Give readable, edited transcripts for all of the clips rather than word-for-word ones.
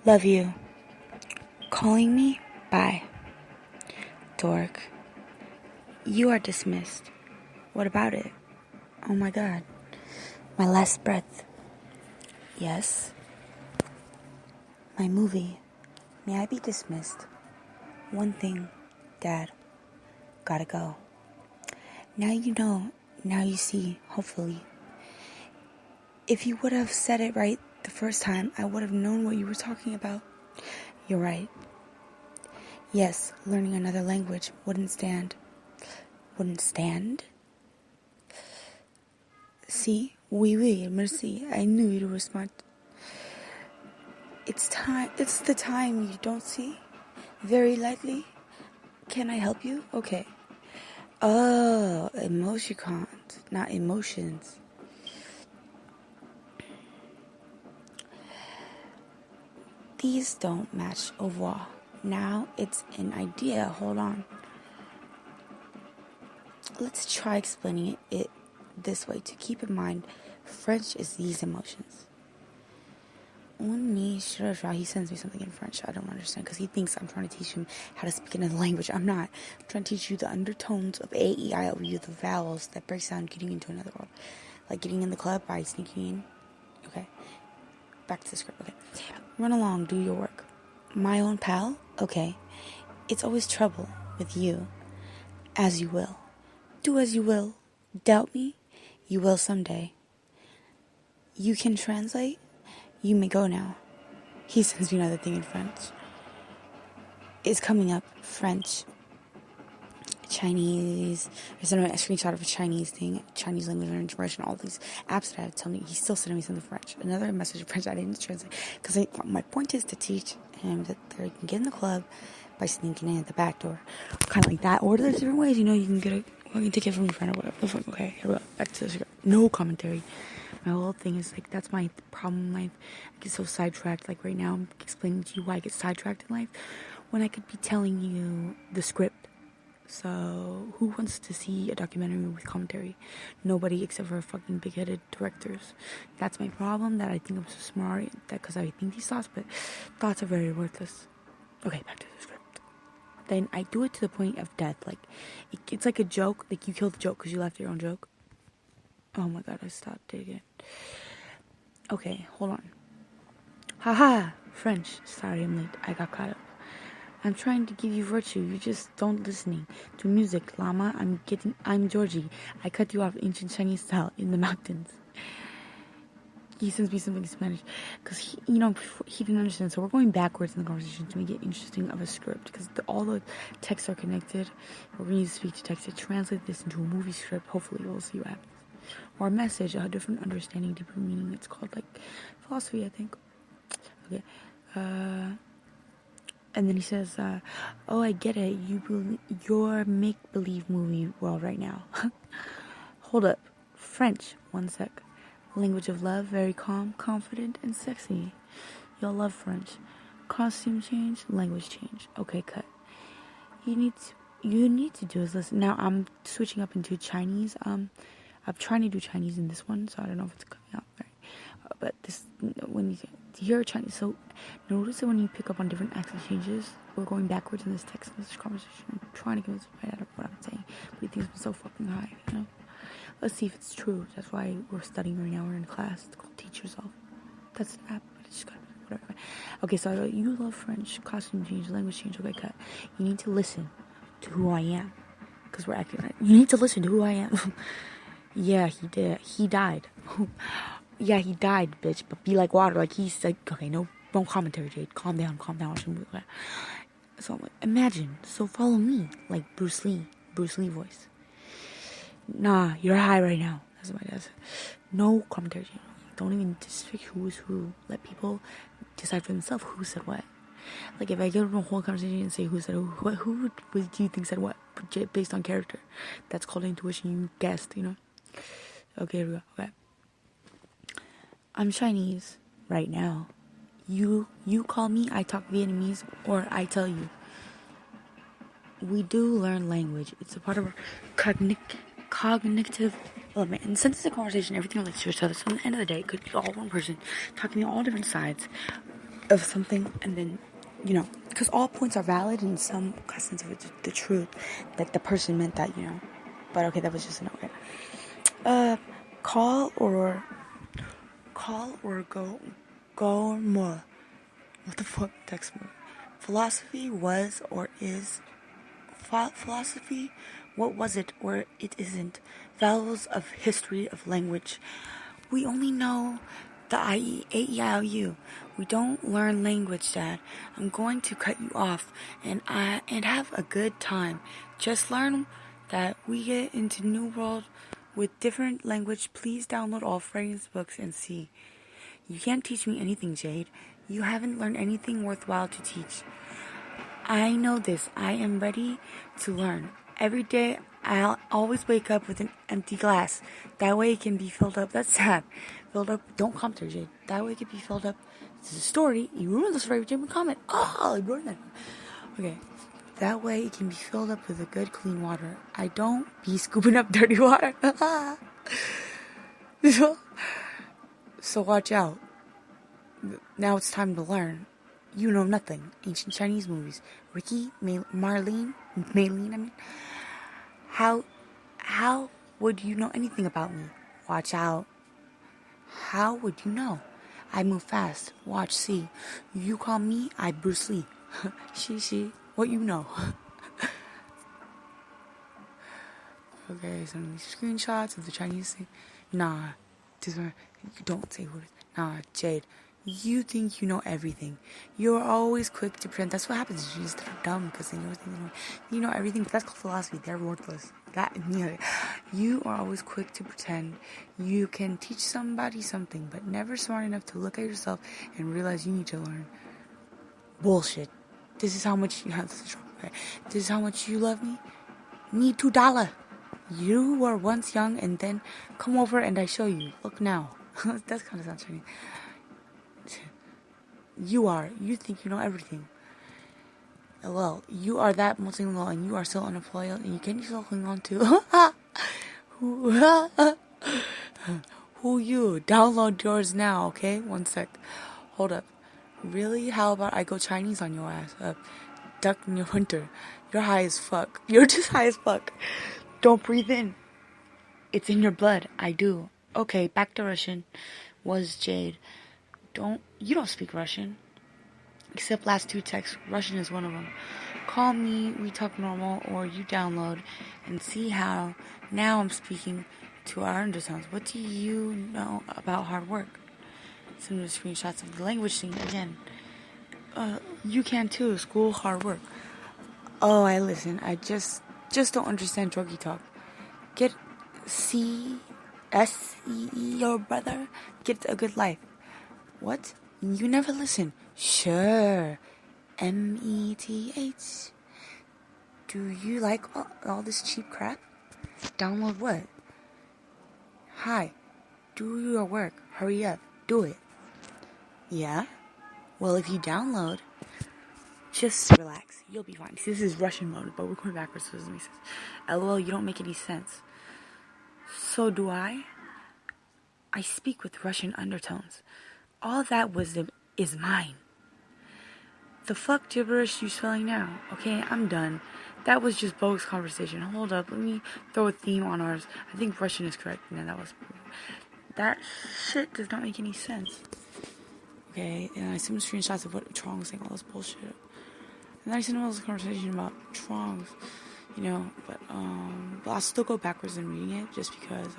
Love you. Calling me? Bye. Dork. You are dismissed. What about it? Oh my god. My last breath. Yes? My movie. May I be dismissed? One thing, Dad. Gotta go. Now you know. Now you see, hopefully. If you would have said it right the first time, I would have known what you were talking about. You're right. Yes, learning another language wouldn't stand. Wouldn't stand? See? Oui, merci. I knew you'd respond. It's the time you don't see. Very lightly. Can I help you? Okay. Oh, emoticons, not emotions. These don't match au revoir. Now it's an idea. Hold on. Let's try explaining it this way to keep in mind. French is these emotions. He sends me something in French. I don't understand because he thinks I'm trying to teach him how to speak another language. I'm not. I'm trying to teach you the undertones of A, E, I, O, U, the vowels that breaks down getting into another world. Like getting in the club by sneaking in. Okay. Back to the script. Okay. Run along, do your work. My own pal? Okay. It's always trouble with you. As you will. Do as you will. Doubt me? You will someday. You can translate? You may go now. He sends me another thing in French. It's coming up. French. Chinese. There's a screenshot of a Chinese thing. Chinese language learning French and all these apps that I have to tell me. He's still sending me something in French. Another message in French I didn't translate. Because my point is to teach him that they can get in the club by sneaking in at the back door. Kind of like that. Or there's different ways. You know, you can get a fucking ticket from your friend or whatever. Okay, here we go. Back to the script. No commentary. My whole thing is like, that's my problem in life. I get so sidetracked. Like right now, I'm explaining to you why I get sidetracked in life when I could be telling you the script. So, who wants to see a documentary with commentary? Nobody except for fucking big-headed directors. That's my problem, that I think I'm so smart, that because I think these thoughts, but thoughts are very worthless. Okay, back to the script. Then I do it to the point of death. Like, it's like a joke. Like, you killed the joke because you left your own joke. Oh my god, I stopped it again. Okay, hold on. Haha, French. Sorry, I'm late. I got caught up. I'm trying to give you virtue. You just don't listening to music, llama. I'm Georgie. I cut you off ancient Chinese style in the mountains. He sends me something in Spanish because he didn't understand. So we're going backwards in the conversation to make it interesting of a script because all the texts are connected. We're going to use speech to text to translate this into a movie script. Hopefully, we'll see what happens. Or a message, a different understanding, deeper meaning. It's called like philosophy, I think. Okay. And then he says, oh, I get it. Your make-believe movie world right now. Hold up. French. One sec. Language of love. Very calm, confident, and sexy. Y'all love French. Costume change. Language change. Okay, cut. You need to do is listen. Now, I'm switching up into Chinese. I'm trying to do Chinese in this one, so I don't know if it's coming out right. But this, when you hear Chinese, so notice that when you pick up on different accent changes, we're going backwards in this text message conversation. I'm trying to get this right out of what I'm saying, but he thinks I'm so fucking high, you know? Let's see if it's true. That's why we're studying right now. We're in class. It's called Teach Yourself. That's an app, but it's just gotta be whatever. Okay, so you love French, costume change, language change. Okay, cut. You need to listen to who I am, because we're acting right. You need to listen to who I am. Yeah, he did. He died. Yeah, he died, bitch. But be like water. Like, he's like, okay, no commentary, Jade. Calm down. So I'm like, imagine. So follow me. Like Bruce Lee voice. Nah, you're high right now. That's what my dad said. No commentary, Jade. Don't even disrespect who is who. Let people decide for themselves who said what. Like, if I get a whole conversation and say who said who do you think said what? Based on character. That's called intuition. You guessed, you know? Okay, here we go. Okay. I'm Chinese right now. You call me, I talk Vietnamese, or I tell you. We do learn language. It's a part of our cognitive element. And since it's a conversation, everything relates to each other. So at the end of the day, it could be all one person talking to all different sides. of something, and then, because all points are valid in some sense of it's the truth that the person meant that, But okay, that was just an okay. Call or go more. What the fuck? Text me. Philosophy was or is. Philosophy, what was it or it isn't? Values of history of language. We only know the IE, AEIOU. We don't learn language, Dad. I'm going to cut you off and have a good time. Just learn that we get into new world with different language. Please download all Frank's books and see. You can't teach me anything, Jade. You haven't learned anything worthwhile to teach. I know this. I am ready to learn. Every day, I'll always wake up with an empty glass. That way it can be filled up. That's sad. Filled up. Don't comment there, Jade. That way it can be filled up. This is a story. You ruined the story with Jimmy comment. Oh, I ruined that. Okay. That way it can be filled up with a good, clean water. I don't be scooping up dirty water. So watch out. Now it's time to learn. You know nothing. Ancient Chinese movies. Ricky, Maylene, I mean. How would you know anything about me? Watch out. How would you know? I move fast. Watch, see. You call me, I Bruce Lee. she. What you know? Okay, some of these screenshots of the Chinese thing. Nah. Don't say who it is. Nah, Jade. You think you know everything. You're always quick to pretend. That's what happens. You just are dumb because they know everything. But that's called philosophy. They're worthless. You are always quick to pretend. You can teach somebody something, but never smart enough to look at yourself and realize you need to learn. Bullshit. This is how much you have. This is how much you love me. Need $2. You were once young, and then come over and I show you. Look now. That's kind of sounds funny. You think you know everything. Well, you are that multilingual and you are still unemployed and you can still cling on to who you? Download yours now, okay? 1 sec. Hold up. Really? How about I go Chinese on your ass? Duck in your winter. You're high as fuck. You're just high as fuck. Don't breathe in. It's in your blood. I do. Okay, back to Russian. Was Jade. You don't speak Russian. Except last 2 texts. Russian is one of them. Call me, we talk normal, or you download and see how now I'm speaking to our undertones. What do you know about hard work? Some of the screenshots of the language thing again. You can too. School, hard work. Oh, I listen. I just don't understand druggy talk. Get SEE, your brother. Get a good life. What? You never listen. Sure. METH. Do you like all this cheap crap? Download what? Hi. Do your work. Hurry up. Do it. Yeah? Well, if you download, just relax. You'll be fine. See, this is Russian mode, but we're going backwards, so it doesn't make sense. LOL, you don't make any sense. So do I? I speak with Russian undertones. All that wisdom is mine. The fuck gibberish you spelling now? Okay, I'm done. That was just bogus conversation. Hold up, let me throw a theme on ours. I think Russian is correct. No, that shit does not make any sense. Okay, and I sent screenshots of what Trong was saying, all this bullshit. And then I sent him all this conversation about Trong's, but I'll still go backwards in reading it just because,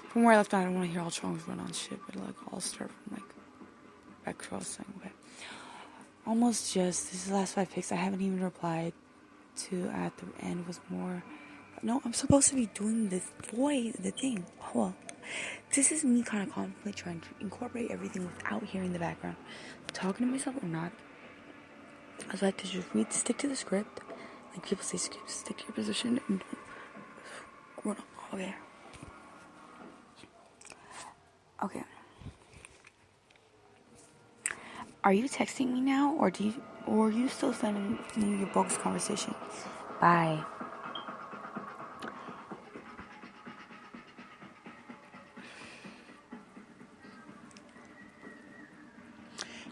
from where I left out, I don't want to hear all Trong's run on shit, but I'll start from back to what I was saying. Okay. Almost just, this is the last 5 pics I haven't even replied to at the end was more. No, I'm supposed to be doing the thing. Well, this is me kind of confidently trying to incorporate everything without hearing the background. I'm talking to myself or not. I was like to just stick to the script. Like people say, stick to your position. And Okay. Are you texting me now, or are you still sending me your bogus conversation? Bye.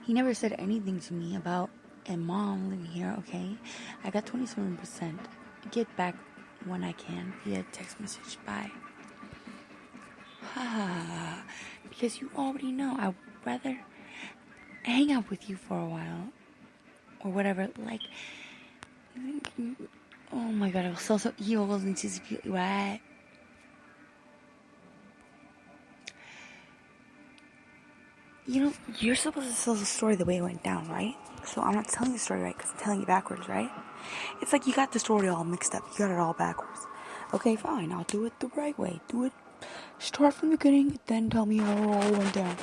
He never said anything to me about a mom living here, okay? I got 27%. Get back when I can via text message. Bye. Because you already know I'd rather hang out with you for a while. Or whatever. Like, oh my god, I was so evil, wasn't it? Right? You know, you're supposed to tell the story the way it went down, right? So I'm not telling the story right because I'm telling you backwards, right? It's like you got the story all mixed up. You got it all backwards. Okay, fine. I'll do it the right way. Do it. Start from the beginning, then tell me how it all went down.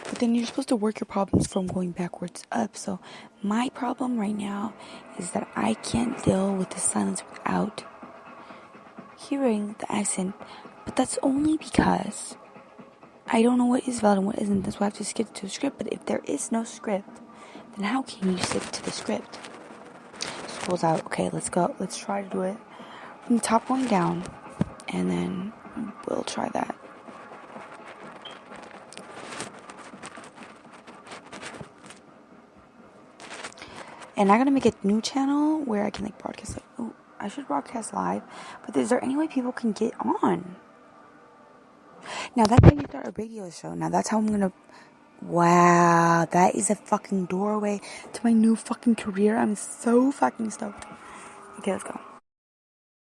But then you're supposed to work your problems from going backwards up. So my problem right now is that I can't deal with the silence without hearing the accent. But that's only because I don't know what is valid and what isn't. That's why I have to stick to the script. But if there is no script, then how can you stick to the script? School's out. Okay, let's go. Let's try to do it from the top going down. And then we'll try that. And I'm gonna make a new channel where I can like broadcast. Like, oh, I should broadcast live. But is there any way people can get on? Now that's how you start a radio show. Now that's how I'm gonna. Wow, that is a fucking doorway to my new fucking career. I'm so fucking stoked. Okay, let's go.